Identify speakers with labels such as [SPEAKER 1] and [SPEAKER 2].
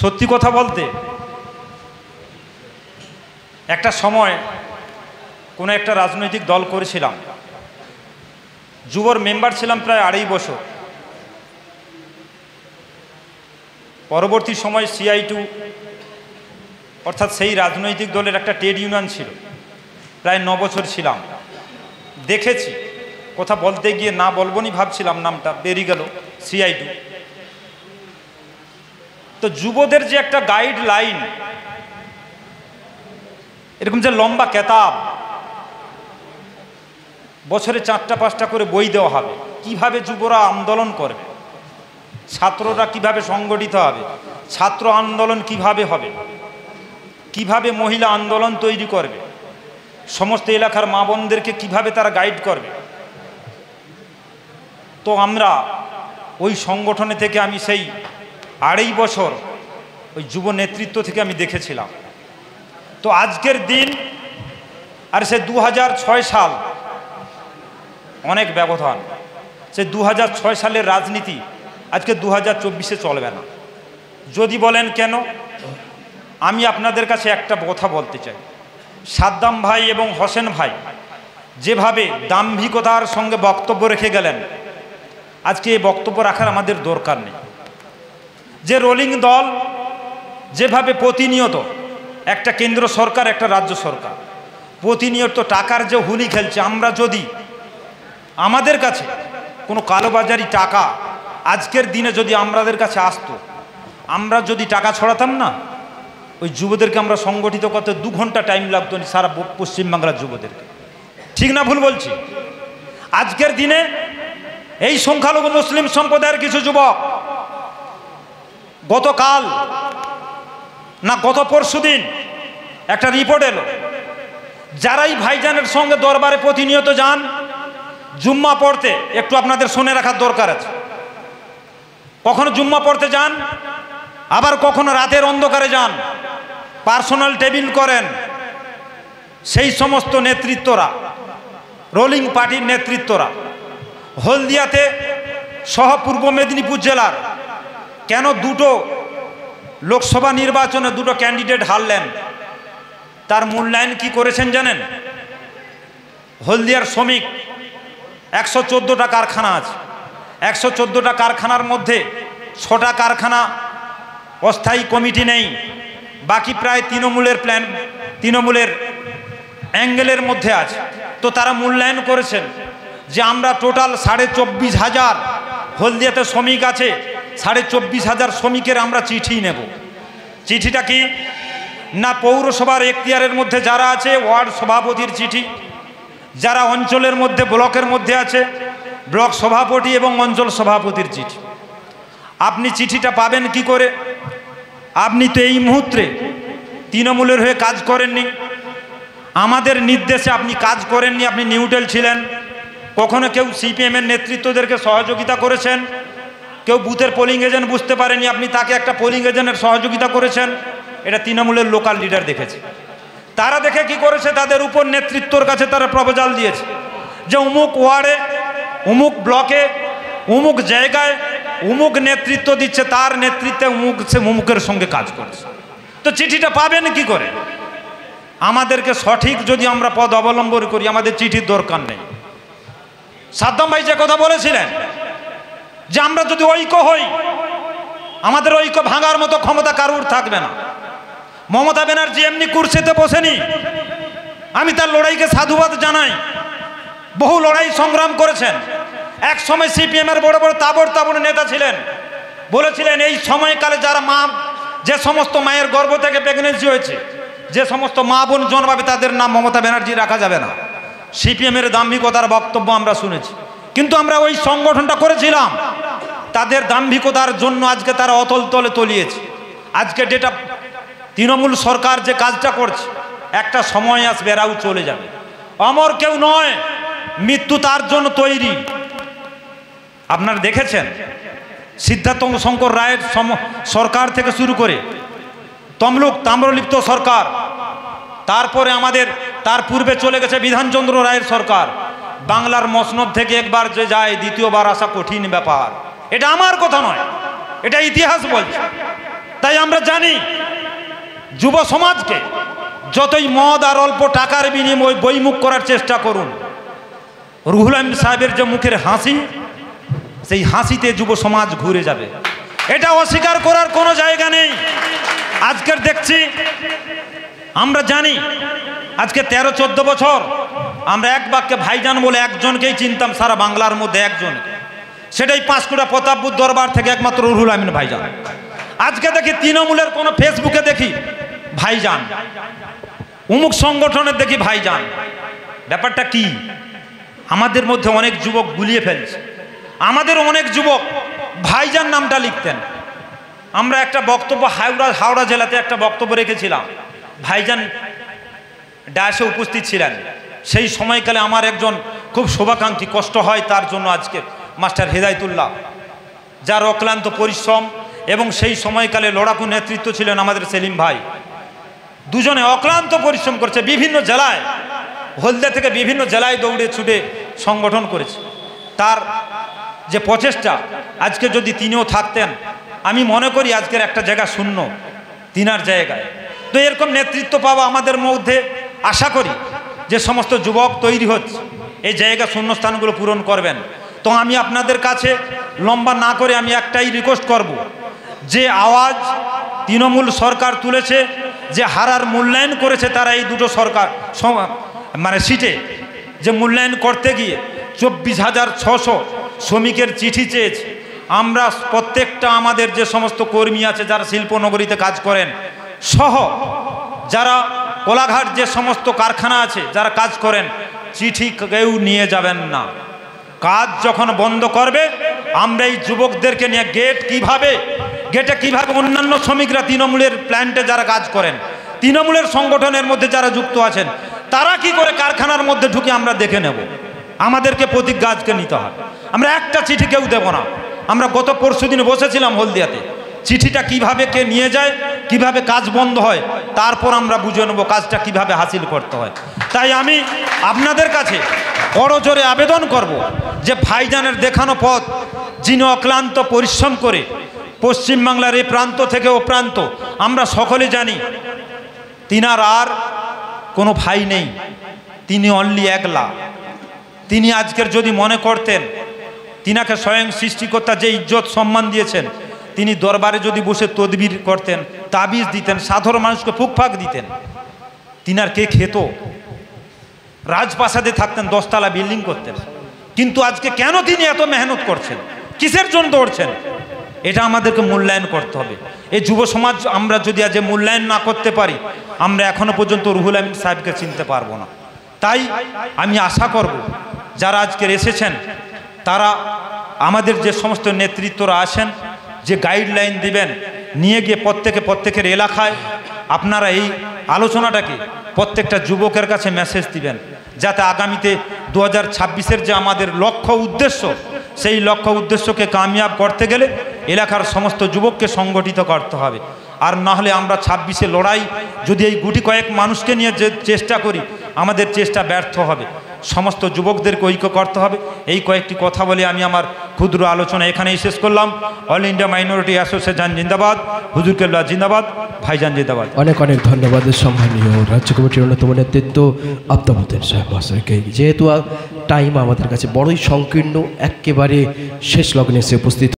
[SPEAKER 1] সত্যি কথা বলতে একটা সময় কোনো একটা রাজনৈতিক দল করেছিলাম, যুবর মেম্বার ছিলাম প্রায় 2.5 বছর। পরবর্তী সময় CI2 অর্থাৎ সেই রাজনৈতিক দলের একটা ট্রেড ইউনিয়ন ছিল, প্রায় 9 বছর ছিলাম। দেখেছি, কথা বলতে গিয়ে না বলবনি ভাবছিলাম, নামটা বেরিয়ে গেল, CI2। তো যুবদের যে একটা গাইডলাইন, এরকম যে লম্বা কেতাব, বছরে 4টা-5টা করে বই দেওয়া হবে, কিভাবে যুবরা আন্দোলন করবে, ছাত্ররা কিভাবে সংগঠিত হবে, ছাত্র আন্দোলন কিভাবে হবে, কিভাবে মহিলা আন্দোলন তৈরি করবে, সমস্ত এলাকার মা বোনদেরকে কিভাবে তারা গাইড করবে। তো আমরা ওই সংগঠনে থেকে আমি সেই 2.5 বছর ওই যুব নেতৃত্ব থেকে আমি দেখেছিলাম। তো আজকের দিন আর সে 2006 সাল, অনেক ব্যবধান। সে 2006 সালের রাজনীতি আজকে 2024-এ চলবে না। যদি বলেন কেন, আমি আপনাদের কাছে একটা কথা বলতে চাই। সাদ্দাম ভাই এবং হোসেন ভাই যেভাবে দাম্ভিকতার সঙ্গে বক্তব্য রেখে গেলেন, আজকে এই বক্তব্য রাখার আমাদের দরকার নেই। যে রোলিং দল যেভাবে প্রতিনিয়ত, একটা কেন্দ্র সরকার একটা রাজ্য সরকার প্রতিনিয়ত টাকার যে হুলি খেলছে, আমরা যদি আমাদের কাছে কোনো কালোবাজারি টাকা আজকের দিনে যদি আমাদের কাছে আসতো, আমরা যদি টাকা ছড়াতাম না, ওই যুবদেরকে আমরা সংগঠিত করতে 2 ঘন্টা টাইম লাগতো না, সারা পশ্চিমবাংলার যুবদেরকে। ঠিক না ভুল বলছি? আজকের দিনে এই সংখ্যালঘু মুসলিম সম্প্রদায়ের কিছু যুবক গতকাল না গত পরশুদিন একটা রিপোর্ট এলো, যারাই ভাইজানের সঙ্গে দরবারে প্রতিনিয়ত যান জুম্মা পড়তে, একটু আপনাদের শুনে রাখার দরকার আছে। কখনো জুম্মা পড়তে যান, আবার কখনো রাতের অন্ধকারে যান, পার্সোনাল টেবিল করেন, সেই সমস্ত নেতৃত্বরা, রোলিং পার্টির নেতৃত্বরা হলদিয়াতে সহ পূর্ব মেদিনীপুর জেলার কেন 2টো লোকসভা নির্বাচনে 2টো ক্যান্ডিডেট হারলেন, তার মূল্যায়ন কি করেছেন জানেন? হলদিয়ার শ্রমিক 114টা কারখানা আছে, 114টা কারখানার মধ্যে 6টা কারখানা অস্থায়ী কমিটি নেই, বাকি প্রায় তৃণমূলের অ্যাঙ্গেলের মধ্যে আছে। তো তারা মূল্যায়ন করেছেন যে আমরা টোটাল 24,500 হলদিয়াতে শ্রমিক আছে, 24,500 শ্রমিকের আমরা চিঠি নেব। চিঠিটা কি না, পৌরসভার এখতিয়ারের মধ্যে যারা আছে ওয়ার্ড সভাপতির চিঠি, যারা অঞ্চলের মধ্যে ব্লকের মধ্যে আছে ব্লক সভাপতি এবং অঞ্চল সভাপতির চিঠি। আপনি চিঠিটা পাবেন কি করে? আপনি তো এই মুহূর্তে তৃণমূলের হয়ে কাজ করেননি, আমাদের নির্দেশে আপনি কাজ করেননি, আপনি নিউট্রাল ছিলেন। কখনো কেউ CPM-এর নেতৃত্বদেরকে সহযোগিতা করেছেন, কেউ বুথের পোলিং এজেন্ট বুঝতে পারেনি, আপনি তাকে একটা পোলিং এজেন্টের সহযোগিতা করেছেন। এটা তৃণমূলের লোকাল লিডার দেখেছে। তারা দেখে কি করেছে, তাদের উপর নেতৃত্বর কাছে তারা প্রপোজাল দিয়েছে যে অমুক ওয়ার্ডে, অমুক ব্লকে, অমুক জায়গায় অমুক নেতৃত্ব দিচ্ছে, তার নেতৃত্বে অমুকের সঙ্গে কাজ করছে। তো চিঠিটা পাবেন কি করে? আমাদেরকে সঠিক যদি আমরা পদ অবলম্বন করি, আমাদের চিঠির দরকার নেই। সাদ্দাম ভাই যে কথা বলেছিলেন যে আমরা যদি ঐক্য হই, আমাদের ঐক্য ভাঙার মতো ক্ষমতা কারুর থাকবে না। মমতা ব্যানার্জি এমনি কুর্সিতে বসেনি, আমি তার লড়াইকে সাধুবাদ জানাই। বহু লড়াই সংগ্রাম করেছেন। এক সময় CPM-এর বড় বড় তাবড় নেতা ছিলেন, বলেছিলেন এই সময়কালে যারা যে সমস্ত মায়ের গর্ভ থেকে প্রেগনেন্সি হয়েছে, যে সমস্ত মা বোন জন্মাবে, তাদের নাম মমতা ব্যানার্জি রাখা যাবে না। CPM-এর দাম্ভিকতার বক্তব্য আমরা শুনেছি, কিন্তু আমরা ওই সংগঠনটা করেছিলাম। তাদের দাম্ভিকতার জন্য আজকে তারা অতল তলে তলিয়েছে। আজকে যেটা তৃণমূল সরকার যে কাজটা করছে, একটা সময় আসবে এরাও চলে যাবে। অমর কেউ নয়, মৃত্যু তার জন্য তৈরি। আপনারা দেখেছেন সিদ্ধার্থ শঙ্কর রায়ের সরকার থেকে শুরু করে তমলুক তাম্রলিপ্ত সরকার, তারপরে আমাদের তার পূর্বে চলে গেছে বিধানচন্দ্র রায়ের সরকার। বাংলার মসনদ থেকে একবার যে যায়, দ্বিতীয়বার আসা কঠিন ব্যাপার। এটা আমার কথা নয়, এটা ইতিহাস বলছে। তাই আমরা জানি যুব সমাজকে যতই মদ আর অল্প টাকার বিনিময়ে বইমুখ করার চেষ্টা করুন, রুহুল আমিন সাহেবের যে মুখের হাসি, সেই হাসিতে যুব সমাজ ঘুরে যাবে, এটা অস্বীকার করার কোনো জায়গা নেই। আজকের দেখছি, আমরা জানি আজকে 13-14 বছর আমরা এক বাক্যে ভাইজান বলে একজনকেই চিনতাম সারা বাংলার মধ্যে, একজন, সেটাই পাঁশকুড়া প্রতাপপুর দরবার থেকে একমাত্র রুহুল আমিন ভাইজান। আজকে দেখি তৃণমূলের কোনো ফেসবুকে দেখি ভাইজান, অমুক সংগঠনের দেখি ভাইজান। ব্যাপারটা কি? আমাদের মধ্যে অনেক যুবক গুলিয়ে ফেলছে, আমাদের অনেক যুবক ভাইজান নামটা লিখতেন। আমরা একটা বক্তব্য হাওড়া জেলাতে একটা বক্তব্য রেখেছিলাম, ভাইজান ডায়াসে উপস্থিত ছিলেন। সেই সময়কালে আমার একজন খুব শুভাকাঙ্ক্ষী, কষ্ট হয় তার জন্য আজকে, মাস্টার হেদায়তুল্লাহ, যার অক্লান্ত পরিশ্রম এবং সেই সময়কালে লড়াকু নেতৃত্ব ছিলেন আমাদের সেলিম ভাই, দুজনে অক্লান্ত পরিশ্রম করছে, বিভিন্ন জেলায়, হলদিয়া থেকে বিভিন্ন জেলায় দৌড়ে ছুটে সংগঠন করেছে। তার যে প্রচেষ্টা, আজকে যদি তিনিও থাকতেন, আমি মনে করি আজকের একটা জায়গা শূন্য তিনার জায়গায়। তো এরকম নেতৃত্ব পাওয়া আমাদের মধ্যে, আশা করি যে সমস্ত যুবক তৈরি হচ্ছে এই জায়গা শূন্যস্থানগুলো পূরণ করবেন। তো আমি আপনাদের কাছে লম্বা না করে আমি একটাই রিকোয়েস্ট করব, যে আওয়াজ তৃণমূল সরকার তুলেছে, যে হারার মূল্যায়ন করেছে তারা এই দুটো সরকার মানে সিটে, যে মূল্যায়ন করতে গিয়ে 24,600 শ্রমিকের চিঠি চেয়েছে। আমরা প্রত্যেকটা আমাদের যে সমস্ত কর্মী আছে যারা শিল্পনগরীতে কাজ করেন সহ, যারা কোলাঘাট যে সমস্ত কারখানা আছে যারা কাজ করেন, চিঠি কেউ নিয়ে যাবেন না। কাজ যখন বন্ধ করবে, আমরা এই যুবকদেরকে নিয়ে গেটে কিভাবে অন্যান্য শ্রমিকরা তৃণমূলের প্ল্যান্টে যারা কাজ করেন, তৃণমূলের সংগঠনের মধ্যে যারা যুক্ত আছেন, তারা কি করে কারখানার মধ্যে ঢুকে আমরা দেখে নেব। আমাদেরকে প্রতিজ্ঞা আজকে নিতে হয়, আমরা একটা চিঠি কেউ দেব না। আমরা গত পরশুদিন বসেছিলাম হলদিয়াতে, চিঠিটা কিভাবে কে নিয়ে যায়, কিভাবে কাজ বন্ধ হয়, তারপর আমরা বুঝে নেব কাজটা কিভাবে হাসিল করতে হয়। তাই আমি আপনাদের কাছে বড় জোরে আবেদন করব, যে ভাইজানের দেখানো পথ, যিনি অক্লান্ত পরিশ্রম করে পশ্চিমবাংলার এই প্রান্ত থেকে ও প্রান্ত, আমরা সকলে জানি তিনার আর কোনো ভাই নেই, তিনি অনলি একলা। তিনি আজকের যদি মনে করতেন, তিনাকে স্বয়ং সৃষ্টিকর্তা যে ইজ্জত সম্মান দিয়েছেন, তিনি দরবারে যদি বসে তদবির করতেন, তাবিজ দিতেন, সাধারণ মানুষকে ফুকফাক দিতেন, তিনার কে খেত? রাজপ্রাসাদে থাকতেন, 10 তলা বিল্ডিং করতেন। কিন্তু আজকে কেন তিনি এত মেহনত করছেন, কিসের জন্য দৌড়ছেন? এটা আমাদেরকে মূল্যায়ন করতে হবে। এই যুব সমাজ আমরা যদি আজ মূল্যায়ন না করতে পারি, আমরা এখনো পর্যন্ত রুহুল আমিন সাহেবকে চিনতে পারবো না। তাই আমি আশা করব, যারা আজকের এসেছেন তারা আমাদের যে সমস্ত নেতৃত্বরা আছেন, যে গাইডলাইন দিবেন, নিয়ে গিয়ে প্রত্যেকের এলাকায় আপনারা এই আলোচনাটাকে প্রত্যেকটা যুবকের কাছে মেসেজ দিবেন, যাতে আগামীতে 2026-এর যে আমাদের লক্ষ্য উদ্দেশ্য, সেই লক্ষ্য উদ্দেশ্যকে কামিয়াব করতে গেলে এলাকার সমস্ত যুবককে সংগঠিত করতে হবে। আর না হলে আমরা 26-এ লড়াই যদি এই গুটি কয়েক মানুষকে নিয়ে যে চেষ্টা করি, আমাদের চেষ্টা ব্যর্থ হবে। সমস্ত যুবকদেরকে ঐক্য করতে হবে। এই কয়েকটি কথা বলে আমি আমার ক্ষুদ্র আলোচনা এখানেই শেষ করলাম। অল ইন্ডিয়া মাইনরিটি অ্যাসোসিয়েশন জিন্দাবাদ, হুজুর কেল্লা জিন্দাবাদ, ভাইজান জিন্দাবাদ।
[SPEAKER 2] অনেক অনেক ধন্যবাদ সম্মানীয় রাজ্য কমিটির অন্যতম নেতৃত্ব আফতাবউদ্দিন সাহেব মহাশয়কে। যেহেতু টাইম আমাদের কাছে বড়ই সংকীর্ণ, একেবারে শেষ লগ্নে এসে উপস্থিত।